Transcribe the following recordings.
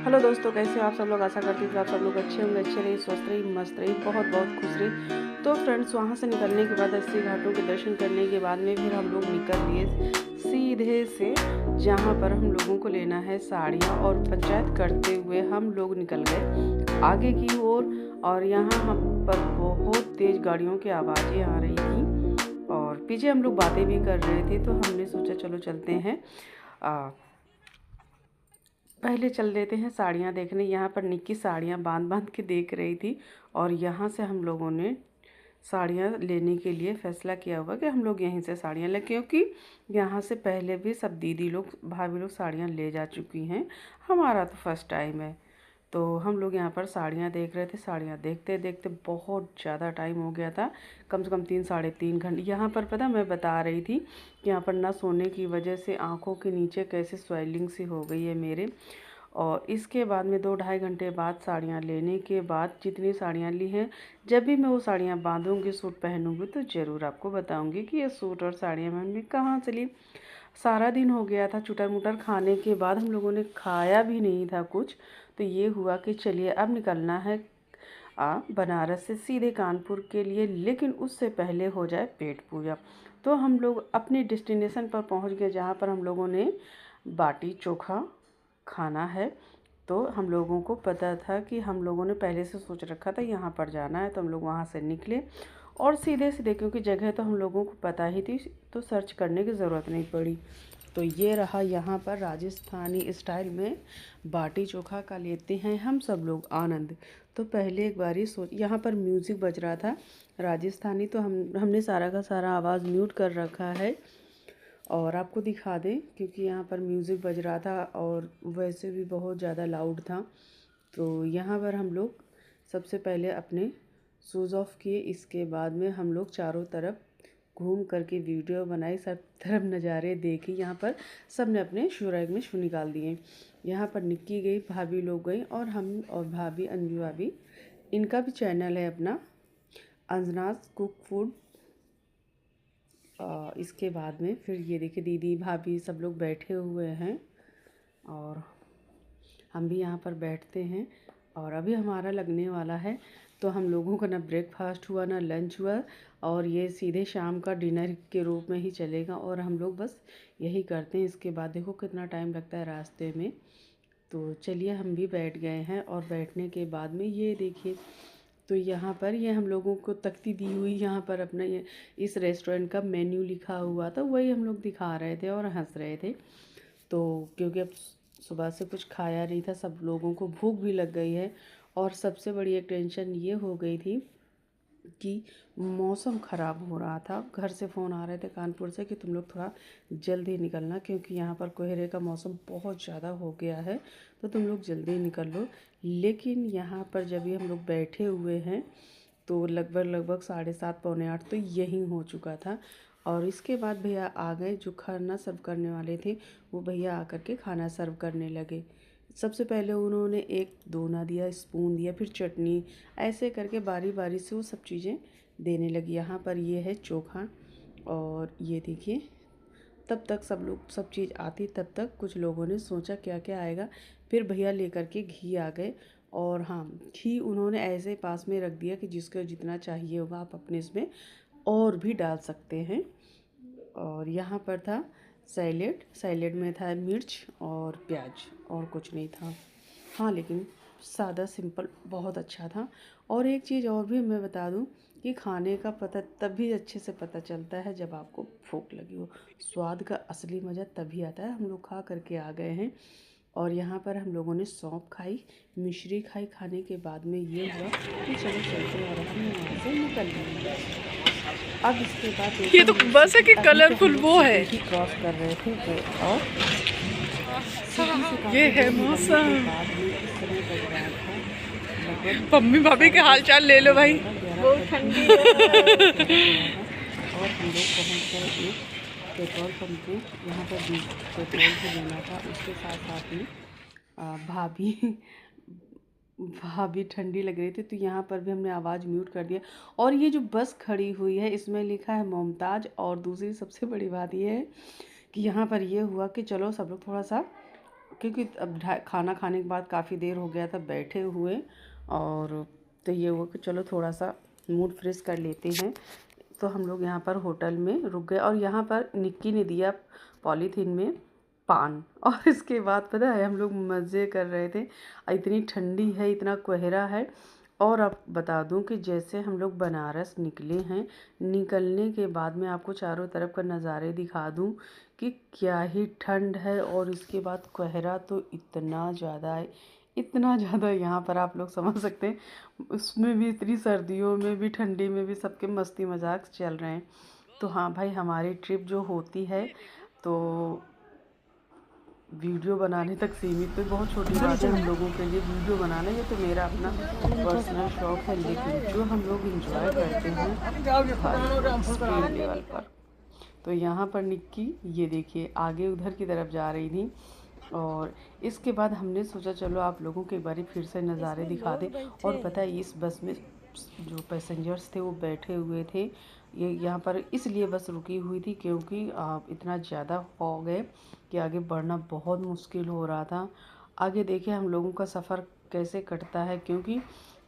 Hello दोस्तों, कैसे हो आप सब लोग। आशा करती हूँ कि आप सब लोग अच्छे होंगे, अच्छे रहिए, स्वस्थ रहिए, मस्त रहिए, बहुत बहुत खुश रहिए। तो फ्रेंड्स, वहाँ से निकलने के बाद अस्सी घाटों के दर्शन करने के बाद में फिर हम लोग निकल लिए सीधे से जहाँ पर हम लोगों को लेना है साड़ियाँ, और पंचायत करते हुए हम लोग निकल गए आगे की ओर। और यहाँ हम पर बहुत तेज़ गाड़ियों की आवाज़ें आ रही थी और पीछे हम लोग बातें भी कर रहे थे। तो हमने सोचा चलो चलते हैं, पहले चल देते हैं साड़ियाँ देखने। यहाँ पर निक्की साड़ियाँ बांध बांध के देख रही थी और यहाँ से हम लोगों ने साड़ियाँ लेने के लिए फ़ैसला किया हुआ कि हम लोग यहीं से साड़ियाँ लें, क्योंकि यहाँ से पहले भी सब दीदी लोग भाभी लोग साड़ियाँ ले जा चुकी हैं। हमारा तो फर्स्ट टाइम है। तो हम लोग यहाँ पर साड़ियाँ देख रहे थे। साड़ियाँ देखते देखते बहुत ज़्यादा टाइम हो गया था, कम से कम 3 साढ़े 3 घंटे। यहाँ पर पता मैं बता रही थी कि यहाँ पर ना सोने की वजह से आँखों के नीचे कैसे स्वेलिंग सी हो गई है मेरे। और इसके बाद में 2 ढाई घंटे बाद साड़ियाँ लेने के बाद जितनी साड़ियाँ ली हैं, जब भी मैं वो साड़ियाँ बांधूँगी, सूट पहनूँगी, तो ज़रूर आपको बताऊँगी कि ये सूट और साड़ियाँ मैंने कहाँ से ली। सारा दिन हो गया था चुटर मुटर खाने के बाद, हम लोगों ने खाया भी नहीं था कुछ। तो ये हुआ कि चलिए अब निकलना है बनारस से सीधे कानपुर के लिए, लेकिन उससे पहले हो जाए पेट पूजा। तो हम लोग अपने डेस्टिनेशन पर पहुंच गए, जहां पर हम लोगों ने बाटी चोखा खाना है। तो हम लोगों को पता था कि हम लोगों ने पहले से सोच रखा था यहाँ पर जाना है, तो हम लोग वहाँ से निकले और सीधे सीधे, क्योंकि जगह तो हम लोगों को पता ही थी, तो सर्च करने की ज़रूरत नहीं पड़ी। तो ये रहा, यहाँ पर राजस्थानी स्टाइल में बाटी चोखा का लेते हैं हम सब लोग आनंद। तो पहले एक बारी सोच, यहाँ पर म्यूज़िक बज रहा था राजस्थानी, तो हमने सारा का सारा आवाज़ म्यूट कर रखा है और आपको दिखा दें, क्योंकि यहाँ पर म्यूज़िक बज रहा था और वैसे भी बहुत ज़्यादा लाउड था। तो यहाँ पर हम लोग सबसे पहले अपने शूज़ ऑफ किए। इसके बाद में हम लोग चारों तरफ घूम करके वीडियो बनाई, सब तरफ नज़ारे देखी। यहाँ पर सब ने अपने शू रैक में शू निकाल दिए। यहाँ पर निक्की गई, भाभी लोग गई और हम और भाभी अंजू भाभी, इनका भी चैनल है अपना, अंजनास कुक फूड। इसके बाद में फिर ये देखिए दीदी भाभी सब लोग बैठे हुए हैं और हम भी यहाँ पर बैठते हैं। और अभी हमारा लगने वाला है, तो हम लोगों का ना ब्रेकफास्ट हुआ ना लंच हुआ, और ये सीधे शाम का डिनर के रूप में ही चलेगा और हम लोग बस यही करते हैं। इसके बाद देखो कितना टाइम लगता है रास्ते में। तो चलिए हम भी बैठ गए हैं और बैठने के बाद में ये देखिए, तो यहाँ पर ये हम लोगों को तख्ती दी हुई, यहाँ पर अपना ये इस रेस्टोरेंट का मेन्यू लिखा हुआ था, वही हम लोग दिखा रहे थे और हंस रहे थे। तो क्योंकि अब सुबह से कुछ खाया नहीं था, सब लोगों को भूख भी लग गई है। और सबसे बड़ी एक टेंशन ये हो गई थी कि मौसम ख़राब हो रहा था। घर से फ़ोन आ रहे थे कानपुर से कि तुम लोग थोड़ा जल्दी निकलना, क्योंकि यहाँ पर कोहरे का मौसम बहुत ज़्यादा हो गया है, तो तुम लोग जल्दी निकल लो। लेकिन यहाँ पर जब भी हम लोग बैठे हुए हैं, तो लगभग लगभग 7:30 पौने 8 तो यहीं हो चुका था। और इसके बाद भैया आ गए, जो खाना सर्व करने वाले थे वो भैया आकर के खाना सर्व करने लगे। सबसे पहले उन्होंने एक दोना दिया, स्पून दिया, फिर चटनी, ऐसे करके बारी बारी से वो सब चीज़ें देने लगी। यहाँ पर ये है चोखा और ये देखिए, तब तक सब लोग सब चीज़ आती, तब तक कुछ लोगों ने सोचा क्या क्या आएगा। फिर भैया लेकर के घी आ गए, और हाँ, घी उन्होंने ऐसे पास में रख दिया कि जिसको जितना चाहिए होगा आप अपने इसमें और भी डाल सकते हैं। और यहाँ पर था सैलेड, सैलेड में था मिर्च और प्याज, और कुछ नहीं था। हाँ, लेकिन सादा सिंपल बहुत अच्छा था। और एक चीज़ और भी मैं बता दूं कि खाने का पता तभी अच्छे से पता चलता है जब आपको भूख लगी हो। स्वाद का असली मज़ा तभी आता है। हम लोग खा करके आ गए हैं और यहाँ पर हम लोगों ने सौंफ खाई, मिश्री खाई। खाने के बाद में ये हुआ कि चलो चलते हैं, और हमने वहाँ से निकल लिए। अब इसके बाद देखो, ये तो बस है कि अभी तो हम कलरफुल लोग वो है। सिटी ही क्रॉस कर रहे थे, और सिटी से ये काफ़ी है दूर निकलने के मौसम। बाद में इस समय बज रहा था लगभग मम्मी भाभी के हाल चाल ले लो भाई। 11:30 हो गया था। और हम लोग पहुँच गए एक पेट्रोल पंप पे। यहाँ पर पेट्रोल भी लेना था, उसके साथ साथ में भाभी भाभी ठंडी लग रही थी, तो यहाँ पर भी हमने आवाज़ म्यूट कर दिया। और ये जो बस खड़ी हुई है, इसमें लिखा है मुमताज़। और दूसरी सबसे बड़ी बात ये है कि यहाँ पर ये हुआ कि चलो सब लोग थोड़ा सा क्योंकि अब खाना खाने के बाद काफ़ी देर हो गया था बैठे हुए, और तो ये हुआ कि चलो थोड़ा सा मूड फ्रेश कर लेते हैं। तो हम लोग यहाँ पर होटल में रुक गए, और यहाँ पर निक्की ने दिया पॉलीथीन में पान, और इसके बाद पता है हम लोग मज़े कर रहे थे। इतनी ठंडी है, इतना कोहरा है। और अब बता दूं कि जैसे हम लोग बनारस निकले हैं, निकलने के बाद मैं आपको चारों तरफ का नज़ारे दिखा दूं कि क्या ही ठंड है, और इसके बाद कोहरा तो इतना ज़्यादा है, इतना ज़्यादा यहाँ पर आप लोग समझ सकते हैं। उसमें भी इतनी सर्दियों में भी ठंडी में भी सबके मस्ती मजाक चल रहे हैं। तो हाँ भाई, हमारी ट्रिप जो होती है तो वीडियो बनाने तक सीमित तो बहुत छोटी बात है हम लोगों के लिए वीडियो बनाना, ये तो मेरा अपना पर्सनल शौक है। लेकिन जो हम लोग इंजॉय करते हैं स्पीड लेवल पर, तो यहाँ पर निक्की ये देखिए आगे उधर की तरफ जा रही थी, और इसके बाद हमने सोचा चलो आप लोगों के एक बार फिर से नज़ारे दिखा दें। और पता है इस बस में जो पैसेंजर्स थे वो बैठे हुए थे। ये यहाँ पर इसलिए बस रुकी हुई थी क्योंकि इतना ज़्यादा हो गए कि आगे बढ़ना बहुत मुश्किल हो रहा था। आगे देखिए हम लोगों का सफ़र कैसे कटता है, क्योंकि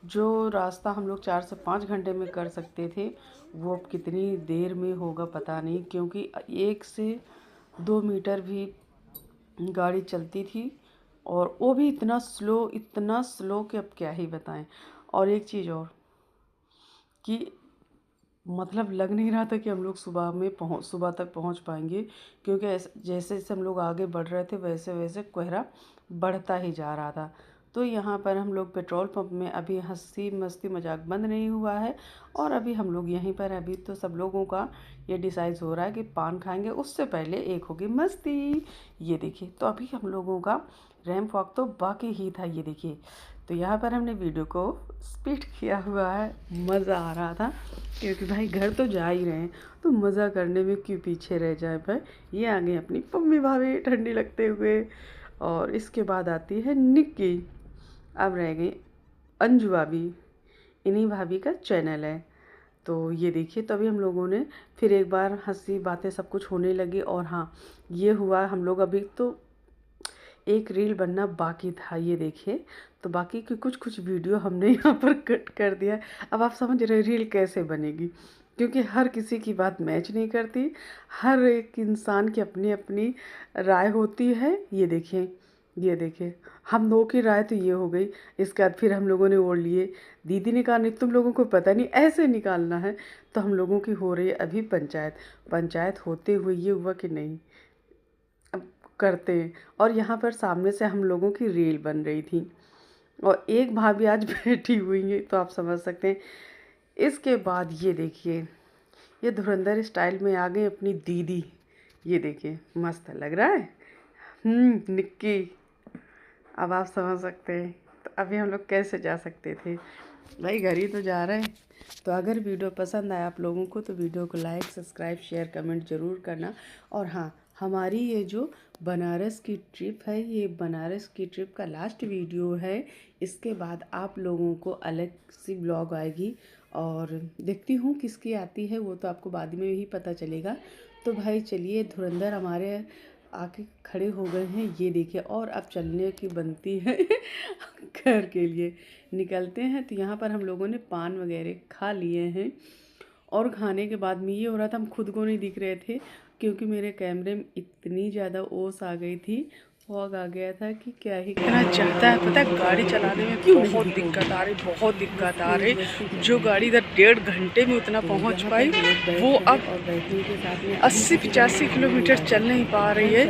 जो रास्ता हम लोग 4 से 5 घंटे में कर सकते थे वो अब कितनी देर में होगा पता नहीं, क्योंकि 1 से 2 मीटर भी गाड़ी चलती थी, और वो भी इतना स्लो कि अब क्या ही बताएं। और एक चीज़ और कि मतलब लग नहीं रहा था कि हम लोग सुबह तक पहुंच पाएंगे, क्योंकि जैसे जैसे हम लोग आगे बढ़ रहे थे वैसे वैसे कोहरा बढ़ता ही जा रहा था। तो यहाँ पर हम लोग पेट्रोल पंप में अभी हंसी मस्ती मजाक बंद नहीं हुआ है, और अभी हम लोग यहीं पर अभी तो सब लोगों का ये डिसाइड हो रहा है कि पान खाएंगे, उससे पहले एक होगी मस्ती। ये देखिए, तो अभी हम लोगों का रैंप वॉक तो बाकी ही था। ये देखिए, तो यहाँ पर हमने वीडियो को स्पीड किया हुआ है, मज़ा आ रहा था, क्योंकि भाई घर तो जा ही रहे हैं तो मज़ा करने में क्यों पीछे रह जाए भाई। ये आ गई अपनी पम्मी भाभी ठंडी लगते हुए, और इसके बाद आती है निक्की, अब रह गई अंजू भाभी, इन्हीं भाभी का चैनल है। तो ये देखिए, तभी हम लोगों ने फिर एक बार हंसी बातें सब कुछ होने लगी। और हाँ, ये हुआ हम लोग अभी तो एक रील बनना बाकी था, ये देखिए, तो बाकी की कुछ वीडियो हमने यहाँ पर कट कर दिया। अब आप समझ रहे रील कैसे बनेगी, क्योंकि हर किसी की बात मैच नहीं करती, हर एक इंसान की अपनी अपनी राय होती है। ये देखिए हम लोगों की राय तो ये हो गई। इसके बाद फिर हम लोगों ने ओढ़ लिए, दीदी ने कहा नहीं तुम लोगों को पता नहीं ऐसे निकालना है। तो हम लोगों की हो रही है अभी पंचायत होते हुए ये हुआ कि नहीं अब करते हैं। और यहाँ पर सामने से हम लोगों की रील बन रही थी, और एक भाभी आज बैठी हुई है, तो आप समझ सकते हैं। इसके बाद ये देखिए, ये धुरंधर स्टाइल में आ गई अपनी दीदी। ये देखिए मस्त लग रहा है। निक्की, अब आप समझ सकते हैं। तो अभी हम लोग कैसे जा सकते थे भाई, घर ही तो जा रहे हैं। तो अगर वीडियो पसंद आया आप लोगों को तो वीडियो को लाइक सब्सक्राइब शेयर कमेंट ज़रूर करना। और हाँ, हमारी ये जो बनारस की ट्रिप है, ये बनारस की ट्रिप का लास्ट वीडियो है। इसके बाद आप लोगों को अलग सी ब्लॉग आएगी, और देखती हूँ किसकी आती है, वो तो आपको बाद में ही पता चलेगा। तो भाई चलिए, धुरंधर हमारे आके खड़े हो गए हैं, ये देखिए, और अब चलने की बनती है घर के लिए निकलते हैं। तो यहाँ पर हम लोगों ने पान वगैरह खा लिए हैं, और खाने के बाद में ये हो रहा था हम खुद को नहीं दिख रहे थे, क्योंकि मेरे कैमरे में इतनी ज़्यादा ओस आ गई थी, फॉग आ गया था कि क्या ही इतना ज़्यादा है, पता है गाड़ी चलाने में बहुत दिक्कत आ रही। जो गाड़ी इधर 1.5 घंटे में उतना पहुंच पाई, वो अब 80-85 किलोमीटर चल नहीं पा रही है।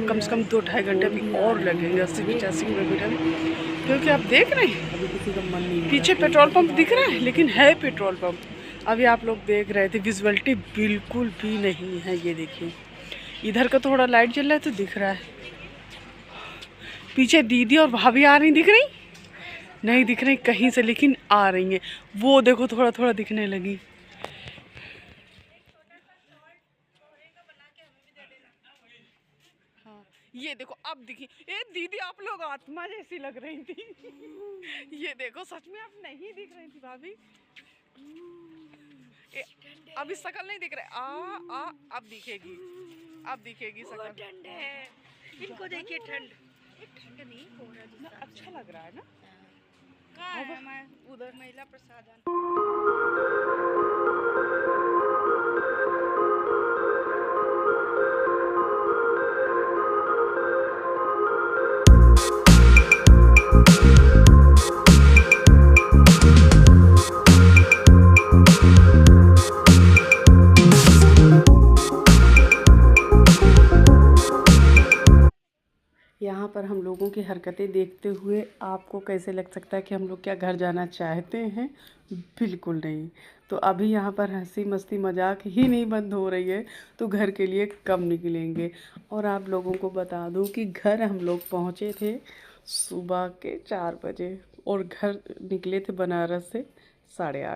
कम से कम 2-2.5 घंटे भी और लगेंगे 80-85 किलोमीटर, क्योंकि आप देख रहे हैं पीछे पेट्रोल पंप दिख रहा है, लेकिन है पेट्रोल पंप। अभी आप लोग देख रहे थे विजुअलिटी बिल्कुल भी नहीं है। ये देखिए, इधर का थोड़ा लाइट जल रहा है तो दिख रहा है। पीछे दीदी और भाभी आ रही, दिख रही नहीं, दिख रही कहीं से, लेकिन आ रही हैं। वो देखो थोड़ा थोड़ा दिखने लगी। हाँ, ये देखो अब दिखी। ए दीदी, आप लोग आत्मा जैसी लग रही थी। ये देखो सच में आप नहीं दिख रही थी भाभी। अभी शकल नहीं दिख रहा। अब दिखेगी शकल। इनको देखिए ठंड नहीं हो रहा, अच्छा लग रहा है ना। कहाँ है मैं उधर महिला प्रसाधन। यहाँ पर हम लोगों की हरकतें देखते हुए आपको कैसे लग सकता है कि हम लोग क्या घर जाना चाहते हैं? बिल्कुल नहीं। तो अभी यहाँ पर हंसी मस्ती मजाक ही नहीं बंद हो रही है, तो घर के लिए कब निकलेंगे। और आप लोगों को बता दूँ कि घर हम लोग पहुँचे थे सुबह के 4 बजे और घर निकले थे बनारस से 8:30।